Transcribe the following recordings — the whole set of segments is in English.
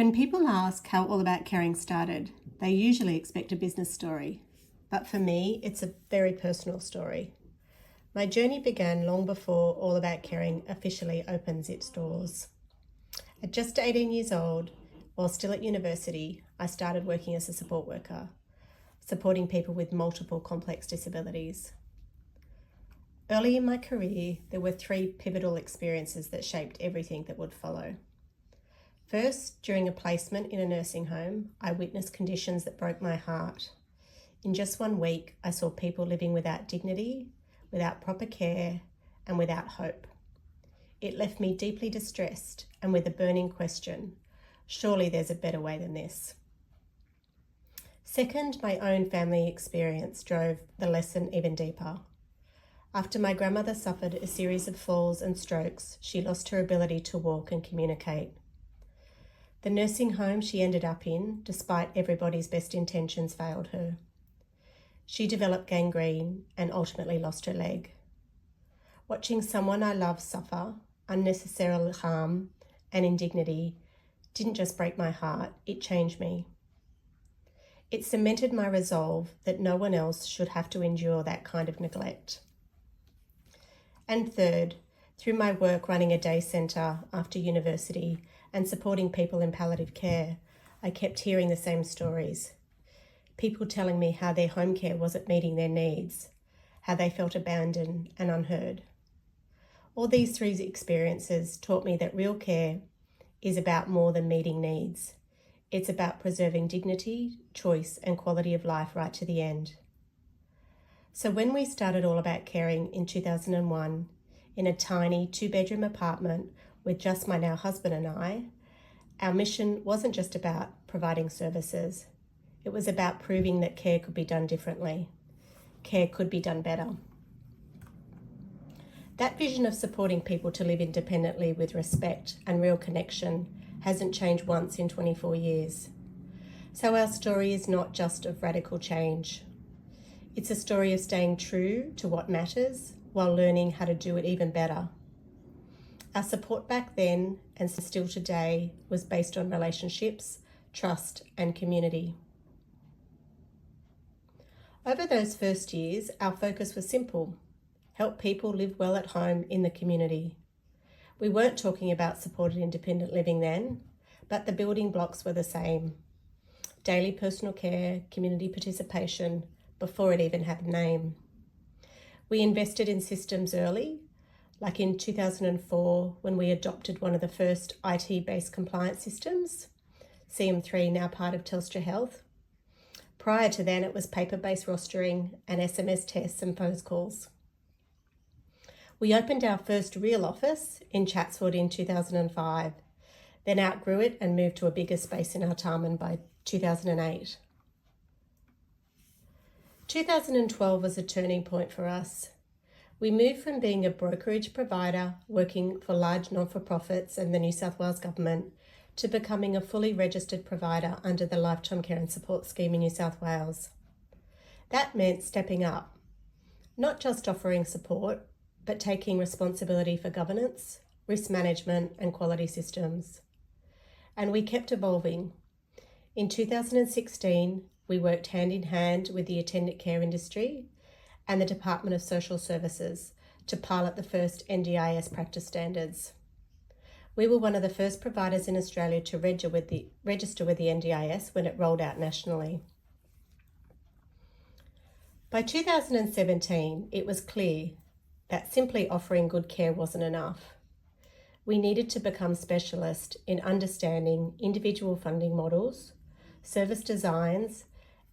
When people ask how All About Caring started, they usually expect a business story. But for me, it's a very personal story. My journey began long before All About Caring officially opens its doors. At just 18 years old, while still at university, I started working as a support worker, supporting people with multiple complex disabilities. Early in my career, there were 3 pivotal experiences that shaped everything that would follow. First, during a placement in a nursing home, I witnessed conditions that broke my heart. In just 1 week, I saw people living without dignity, without proper care, and without hope. It left me deeply distressed and with a burning question: surely there's a better way than this. Second, my own family experience drove the lesson even deeper. After my grandmother suffered a series of falls and strokes, she lost her ability to walk and communicate. The nursing home she ended up in, despite everybody's best intentions, failed her. She developed gangrene and ultimately lost her leg. Watching someone I love suffer unnecessary harm and indignity didn't just break my heart, it changed me. It cemented my resolve that no one else should have to endure that kind of neglect. And third, through my work running a day centre after university and supporting people in palliative care, I kept hearing the same stories. People telling me how their home care wasn't meeting their needs, how they felt abandoned and unheard. All these 3 experiences taught me that real care is about more than meeting needs. It's about preserving dignity, choice, and quality of life right to the end. So when we started All About Caring in 2001, in a tiny 2-bedroom apartment with just my now husband and I, our mission wasn't just about providing services. It was about proving that care could be done differently. Care could be done better. That vision of supporting people to live independently with respect and real connection hasn't changed once in 24 years. So our story is not just of radical change. It's a story of staying true to what matters while learning how to do it even better. Our support back then, and still today, was based on relationships, trust, and community. Over those first years, our focus was simple: help people live well at home in the community. We weren't talking about supported independent living then, but the building blocks were the same: daily personal care, community participation, before it even had a name. We invested in systems early, like in 2004 when we adopted one of the first IT-based compliance systems, CM3, now part of Telstra Health. Prior to then, it was paper-based rostering and SMS tests and phone calls. We opened our first real office in Chatswood in 2005, then outgrew it and moved to a bigger space in Artarmon by 2008. 2012 was a turning point for us. We moved from being a brokerage provider working for large not-for-profits and the New South Wales Government to becoming a fully registered provider under the Lifetime Care and Support Scheme in New South Wales. That meant stepping up, not just offering support, but taking responsibility for governance, risk management, and quality systems. And we kept evolving. In 2016, we worked hand in hand with the attendant care industry and the Department of Social Services to pilot the first NDIS practice standards. We were one of the first providers in Australia to register with the NDIS when it rolled out nationally. By 2017, it was clear that simply offering good care wasn't enough. We needed to become specialist in understanding individual funding models, service designs,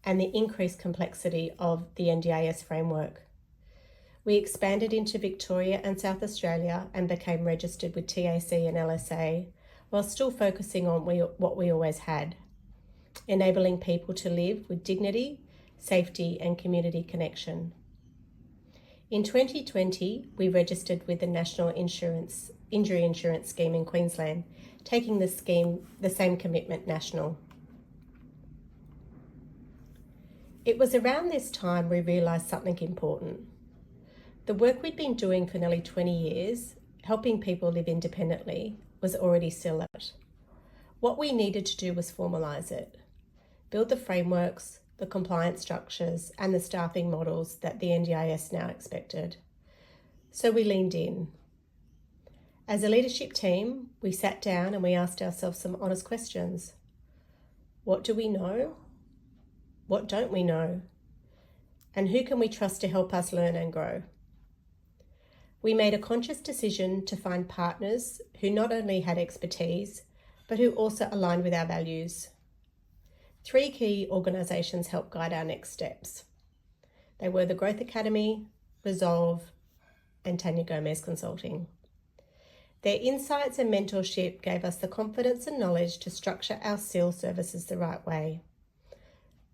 and the increased complexity of the NDIS framework. We expanded into Victoria and South Australia and became registered with TAC and LSA, while still focusing on what we always had: enabling people to live with dignity, safety, and community connection. In 2020, we registered with the National Injury Insurance Scheme in Queensland, taking the same commitment national. It was around this time we realised something important. The work we'd been doing for nearly 20 years, helping people live independently, was already still at. What we needed to do was formalise it, build the frameworks, the compliance structures, and the staffing models that the NDIS now expected. So we leaned in. As a leadership team, we sat down and we asked ourselves some honest questions. What do we know? What don't we know? And who can we trust to help us learn and grow? We made a conscious decision to find partners who not only had expertise, but who also aligned with our values. 3 key organisations helped guide our next steps. They were the Growth Academy, Resolve, and Tanya Gomez Consulting. Their insights and mentorship gave us the confidence and knowledge to structure our SEAL services the right way,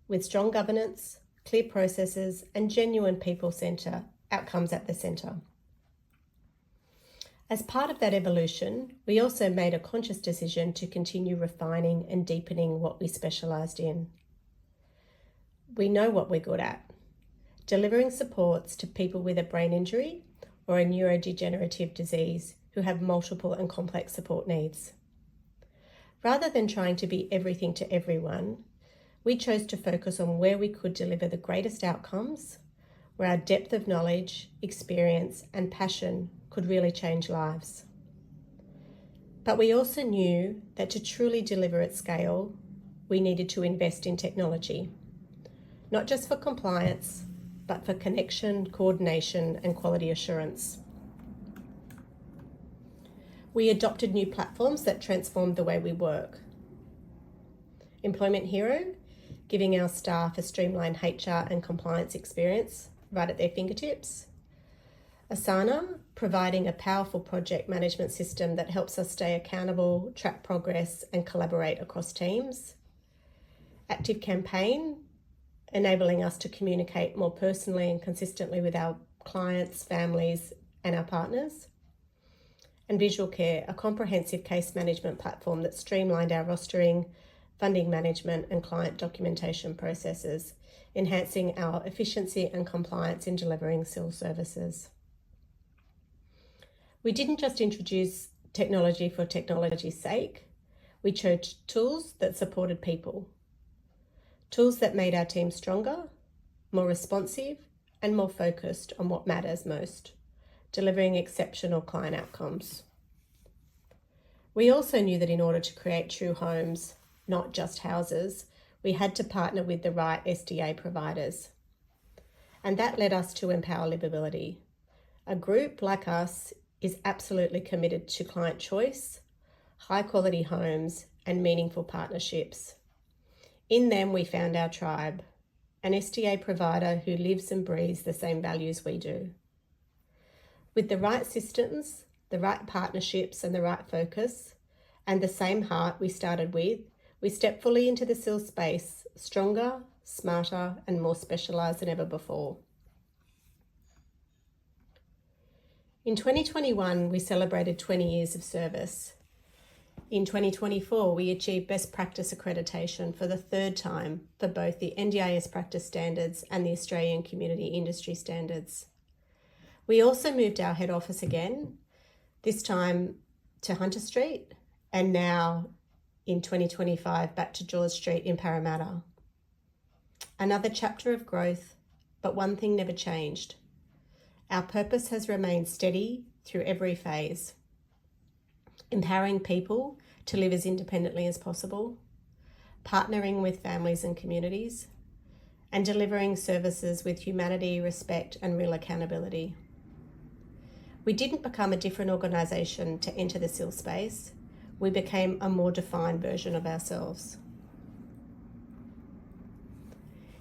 with strong governance, clear processes, and genuine people-centred outcomes at the centre. As part of that evolution, we also made a conscious decision to continue refining and deepening what we specialised in. We know what we're good at: delivering supports to people with a brain injury or a neurodegenerative disease who have multiple and complex support needs. Rather than trying to be everything to everyone, we chose to focus on where we could deliver the greatest outcomes, where our depth of knowledge, experience, and passion could really change lives. But we also knew that to truly deliver at scale, we needed to invest in technology, not just for compliance, but for connection, coordination, and quality assurance. We adopted new platforms that transformed the way we work. Employment Hero, giving our staff a streamlined HR and compliance experience right at their fingertips. Asana, providing a powerful project management system that helps us stay accountable, track progress, and collaborate across teams. Active Campaign, enabling us to communicate more personally and consistently with our clients, families, and our partners. And Visual Care, a comprehensive case management platform that streamlined our rostering, funding management, and client documentation processes, enhancing our efficiency and compliance in delivering SIL services. We didn't just introduce technology for technology's sake. We chose tools that supported people, tools that made our team stronger, more responsive, and more focused on what matters most, delivering exceptional client outcomes. We also knew that in order to create true homes, not just houses, we had to partner with the right SDA providers. And that led us to Empower Livability. A group like us is absolutely committed to client choice, high quality homes, and meaningful partnerships. In them, we found our tribe, an SDA provider who lives and breathes the same values we do. With the right systems, the right partnerships, and the right focus, and the same heart we started with, we stepped fully into the SIL space, stronger, smarter, and more specialised than ever before. In 2021, we celebrated 20 years of service. In 2024, we achieved Best Practice accreditation for the 3rd time for both the NDIS practice standards and the Australian Community Industry Standards. We also moved our head office again, this time to Hunter Street, and now in 2025 back to George Street in Parramatta. Another chapter of growth, but one thing never changed. Our purpose has remained steady through every phase, empowering people to live as independently as possible, partnering with families and communities, and delivering services with humanity, respect, and real accountability. We didn't become a different organisation to enter the SIL space. We became a more defined version of ourselves.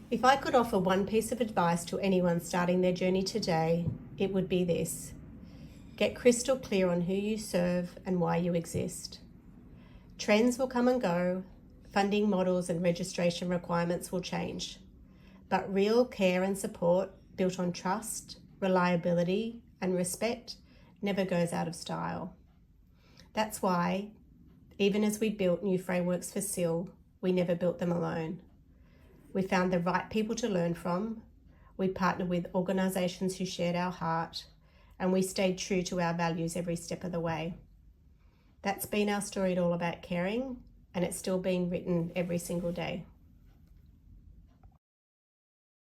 If I could offer one piece of advice to anyone starting their journey today, it would be this: get crystal clear on who you serve and why you exist. Trends will come and go, funding models and registration requirements will change, but real care and support built on trust, reliability, and respect never goes out of style. That's why, even as we built new frameworks for SIL, we never built them alone. We found the right people to learn from, we partnered with organisations who shared our heart, and we stayed true to our values every step of the way. That's been our story at All About Caring, and it's still being written every single day.